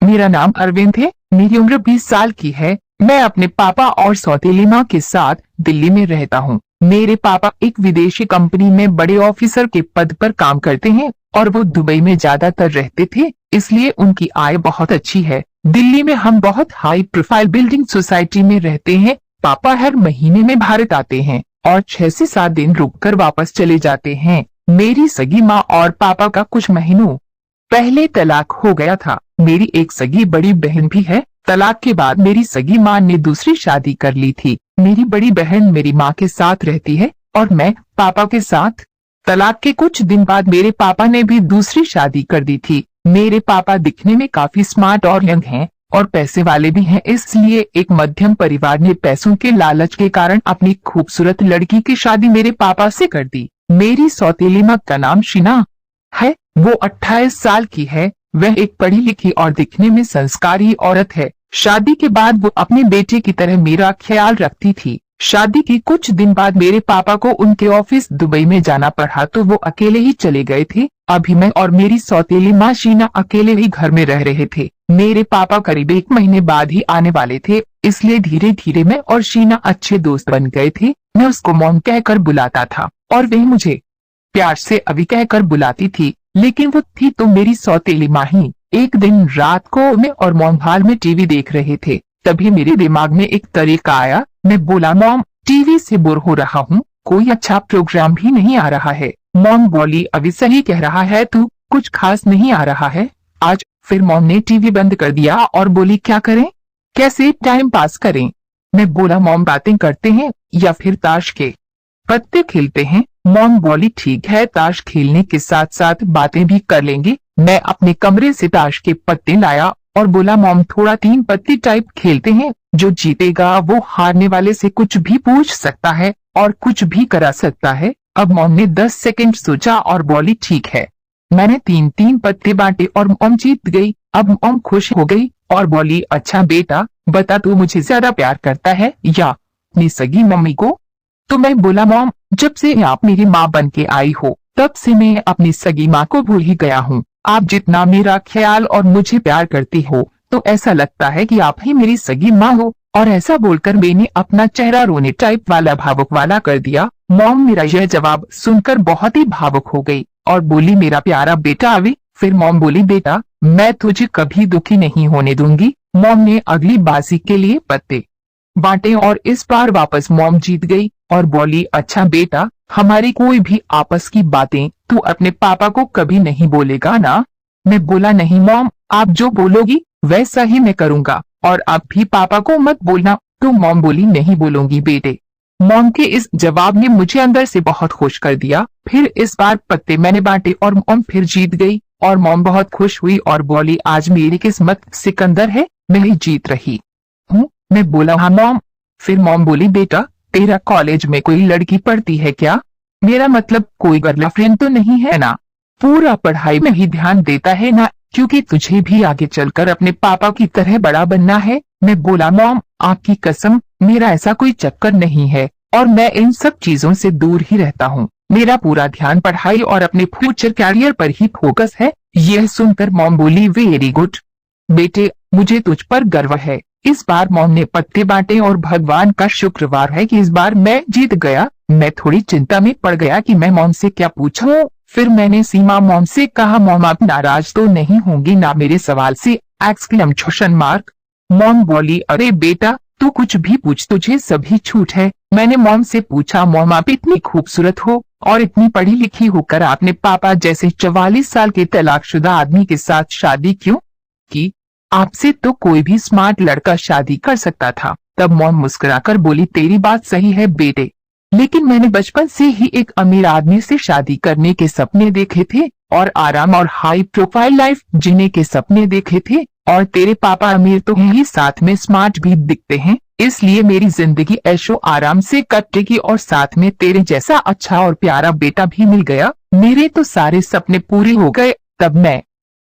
मेरा नाम अरविंद है। मेरी उम्र 20 साल की है। मैं अपने पापा और सौतेली माँ के साथ दिल्ली में रहता हूँ। मेरे पापा एक विदेशी कंपनी में बड़े ऑफिसर के पद पर काम करते हैं और वो दुबई में ज्यादातर रहते थे, इसलिए उनकी आय बहुत अच्छी है। दिल्ली में हम बहुत हाई प्रोफाइल बिल्डिंग सोसाइटी में रहते हैं। पापा हर महीने में भारत आते हैं और 6 से 7 दिन रुककर वापस चले जाते हैं। मेरी सगी माँ और पापा का कुछ महीनों पहले तलाक हो गया था। मेरी एक सगी बड़ी बहन भी है। तलाक के बाद मेरी सगी माँ ने दूसरी शादी कर ली थी। मेरी बड़ी बहन मेरी माँ के साथ रहती है और मैं पापा के साथ। तलाक के कुछ दिन बाद मेरे पापा ने भी दूसरी शादी कर दी थी। मेरे पापा दिखने में काफी स्मार्ट और यंग हैं और पैसे वाले भी हैं, इसलिए एक मध्यम परिवार ने पैसों के लालच के कारण अपनी खूबसूरत लड़की की शादी मेरे पापा से कर दी। मेरी सौतेली माँ का नाम शीना है। वो 28 साल की है। वह एक पढ़ी लिखी और दिखने में संस्कारी औरत है। शादी के बाद वो अपने बेटे की तरह मेरा ख्याल रखती थी। शादी के कुछ दिन बाद मेरे पापा को उनके ऑफिस दुबई में जाना पड़ा तो वो अकेले ही चले गए थे। अभी मैं और मेरी सौतेली माँ शीना अकेले ही घर में रह रहे थे। मेरे पापा करीब 1 महीने बाद ही आने वाले थे, इसलिए धीरे धीरे मैं और शीना अच्छे दोस्त बन गए थे। मैं उसको मॉम कहकर बुलाता था और वह मुझे प्यार से अभी कहकर बुलाती थी, लेकिन वो थी तो मेरी सौतेली माँ ही। एक दिन रात को मैं और मॉम हॉल में टीवी देख रहे थे। तभी मेरे दिमाग में एक तरीका आया। मैं बोला, मॉम टीवी से बोर हो रहा हूँ, कोई अच्छा प्रोग्राम भी नहीं आ रहा है। मॉम बोली, अभी सही कह रहा है तू, कुछ खास नहीं आ रहा है आज। फिर मॉम ने टीवी बंद कर दिया और बोली, क्या करें, कैसे टाइम पास करें। मैं बोला, मॉम बातें करते हैं या फिर ताश के पत्ते खेलते हैं। मॉम बोली, ठीक है, ताश खेलने के साथ साथ बातें भी कर लेंगे। मैं अपने कमरे से ताश के पत्ते लाया और बोला, मॉम थोड़ा 3 पत्ती टाइप खेलते हैं। जो जीतेगा वो हारने वाले से कुछ भी पूछ सकता है और कुछ भी करा सकता है। अब मॉम ने 10 सेकंड सोचा और बोली, ठीक है। मैंने 3-3 पत्ते बांटे और मॉम जीत गई। अब मॉम खुश हो गई और बोली, अच्छा बेटा बता, तू मुझे ज्यादा प्यार करता है या अपनी सगी मम्मी को। तो मैं बोला, मॉम जब से आप मेरी माँ बन के आई हो तब से मैं अपनी सगी माँ को भूल ही गया हूँ। आप जितना मेरा ख्याल और मुझे प्यार करती हो तो ऐसा लगता है कि आप ही मेरी सगी माँ हो। और ऐसा बोलकर मैंने अपना चेहरा रोने टाइप वाला भावुक वाला कर दिया। मॉम मेरा यह जवाब सुनकर बहुत ही भावुक हो गई और बोली, मेरा प्यारा बेटा अभी। फिर मॉम बोली, बेटा मैं तुझे कभी दुखी नहीं होने दूंगी। मॉम ने अगली बाजी के लिए पत्ते बांटे और इस बार वापस मॉम जीत गई और बोली, अच्छा बेटा हमारी कोई भी आपस की बातें तू अपने पापा को कभी नहीं बोलेगा ना। मैं बोला, नहीं मॉम, आप जो बोलोगी वैसा ही मैं करूँगा और आप भी पापा को मत बोलना। तो मॉम बोली, नहीं बोलूंगी बेटे। मॉम के इस जवाब ने मुझे अंदर से बहुत खुश कर दिया। फिर इस बार पत्ते मैंने बांटे और मॉम फिर जीत गई और मॉम बहुत खुश हुई और बोली, आज मेरी किस्मत सिकंदर है, मैं ही जीत रही हूँ। मैं बोला, हाँ मॉम। फिर मॉम बोली, बेटा तेरा कॉलेज में कोई लड़की पढ़ती है क्या? मेरा मतलब कोई गर्लफ्रेंड तो नहीं है ना? पूरा पढ़ाई में ही ध्यान देता है ना, क्योंकि तुझे भी आगे चलकर अपने पापा की तरह बड़ा बनना है। मैं बोला, मॉम आपकी कसम मेरा ऐसा कोई चक्कर नहीं है और मैं इन सब चीजों से दूर ही रहता हूँ। मेरा पूरा ध्यान पढ़ाई और अपने फ्यूचर कैरियर पर ही फोकस है। यह सुनकर मॉम बोली, वेरी गुड बेटे, मुझे तुझ पर गर्व है। इस बार मॉम ने पत्ते बांटे और भगवान का शुक्रवार है कि इस बार मैं जीत गया। मैं थोड़ी चिंता में पड़ गया कि मैं मॉम से क्या पूछूं। फिर मैंने सीमा मॉम से कहा, मॉम आप नाराज तो नहीं होंगी ना मेरे सवाल से? Exclamation mark. मॉम बोली, अरे बेटा तू कुछ भी पूछ, तुझे सभी छूट है। मैंने मॉम से पूछा, मॉम आप इतनी खूबसूरत हो और इतनी पढ़ी लिखी होकर आपने पापा जैसे 44 साल के तलाकशुदा आदमी के साथ शादी क्यों की? आपसे तो कोई भी स्मार्ट लड़का शादी कर सकता था। तब मॉम मुस्कुराकर बोली, तेरी बात सही है बेटे, लेकिन मैंने बचपन से ही एक अमीर आदमी से शादी करने के सपने देखे थे और आराम और हाई प्रोफाइल लाइफ जीने के सपने देखे थे। और तेरे पापा अमीर तो हैं ही, साथ में स्मार्ट भी दिखते हैं, इसलिए मेरी जिंदगी ऐशो आराम से कटेगी और साथ में तेरे जैसा अच्छा और प्यारा बेटा भी मिल गया। मेरे तो सारे सपने पूरे हो गए। तब मैं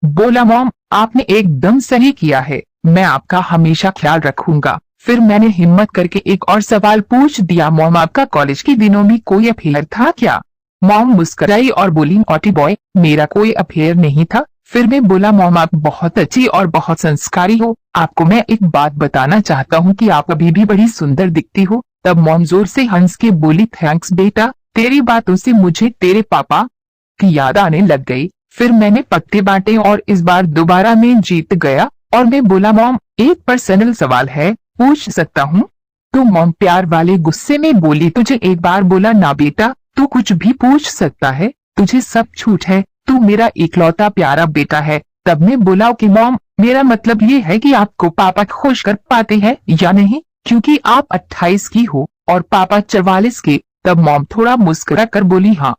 बोला, मॉम आपने एकदम सही किया है, मैं आपका हमेशा ख्याल रखूंगा। फिर मैंने हिम्मत करके एक और सवाल पूछ दिया, मॉम आपका कॉलेज के दिनों में कोई अफेयर था क्या? मॉम मुस्कुराई और बोली, नॉटी बॉय, मेरा कोई अफेयर नहीं था। फिर मैं बोला मॉम आप बहुत अच्छी और बहुत संस्कारी हो, आपको मैं एक बात बताना चाहता हूँ कि आप अभी भी बड़ी सुंदर दिखती हो। तब मॉम जोर से हंस के बोली थैंक्स बेटा, तेरी बातों से मुझे तेरे पापा की याद आने लग गई। फिर मैंने पत्ते बांटे और इस बार दोबारा मैं जीत गया। और मैं बोला मॉम एक पर्सनल सवाल है, पूछ सकता हूँ? तो मॉम प्यार वाले गुस्से में बोली तुझे एक बार बोला ना बेटा, तू कुछ भी पूछ सकता है, तुझे सब छूट है, तू मेरा इकलौता प्यारा बेटा है। तब मैं बोला कि मॉम मेरा मतलब ये है कि आपको पापा खुश कर पाते हैं या नहीं, क्योंकि आप 28 की हो और पापा 44 के। तब मॉम थोड़ा मुस्कुरा कर बोली हाँ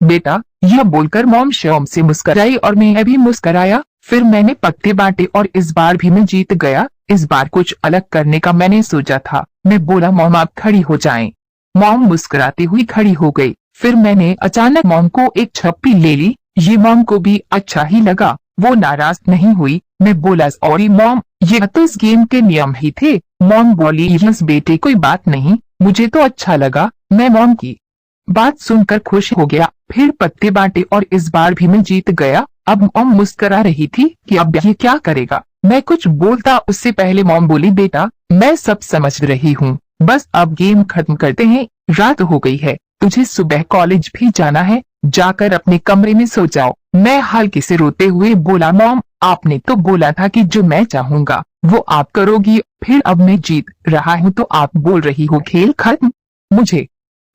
बेटा। यह बोलकर मॉम शर्म से मुस्कुराई और मैं भी मुस्कुराया। फिर मैंने पत्ते बांटे और इस बार भी मैं जीत गया। इस बार कुछ अलग करने का मैंने सोचा था। मैं बोला मॉम आप खड़ी हो जाएं। मॉम मुस्कुराती हुई खड़ी हो गई। फिर मैंने अचानक मॉम को एक छप्पी ले ली। ये मॉम को भी अच्छा ही लगा, वो नाराज नहीं हुई। मैं बोला सॉरी मॉम, ये तो इस गेम के नियम ही थे। मॉम बोली यस बेटे कोई बात नहीं, मुझे तो अच्छा लगा। मैं मॉम की बात सुनकर खुश हो गया। फिर पत्ते बांटे और इस बार भी मैं जीत गया। अब मॉम मुस्कुरा रही थी कि अब ये क्या करेगा। मैं कुछ बोलता उससे पहले मॉम बोली बेटा मैं सब समझ रही हूँ, बस अब गेम खत्म करते हैं, रात हो गई है, तुझे सुबह कॉलेज भी जाना है, जाकर अपने कमरे में सो जाओ। मैं हल्के से रोते हुए बोला मॉम आपने तो बोला था कि जो मैं चाहूंगा वो आप करोगी, फिर अब मैं जीत रहा हूँ तो आप बोल रही हो खेल खत्म। मुझे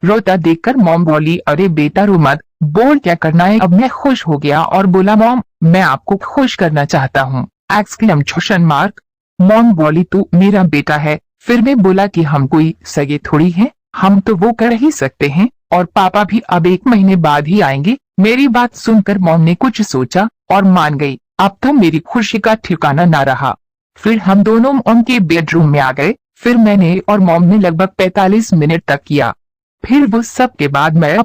रोता देखकर मॉम बोली अरे बेटा रो मत, बोल क्या करना है। अब मैं खुश हो गया और बोला मॉम मैं आपको खुश करना चाहता हूँ एक्सक्लेमेशन मार्क। मॉम बोली तू मेरा बेटा है। फिर मैं बोला कि हम कोई सगे थोड़ी हैं, हम तो वो कर ही सकते हैं और पापा भी अब 1 महीने बाद ही आएंगे। मेरी बात सुनकर मॉम ने कुछ सोचा और मान गई। अब तो मेरी खुशी का ठिकाना ना रहा। फिर हम दोनों मॉम के बेडरूम में आ गए। फिर मैंने और मॉम ने लगभग 45 मिनट तक किया। फिर वो सब के बाद मैं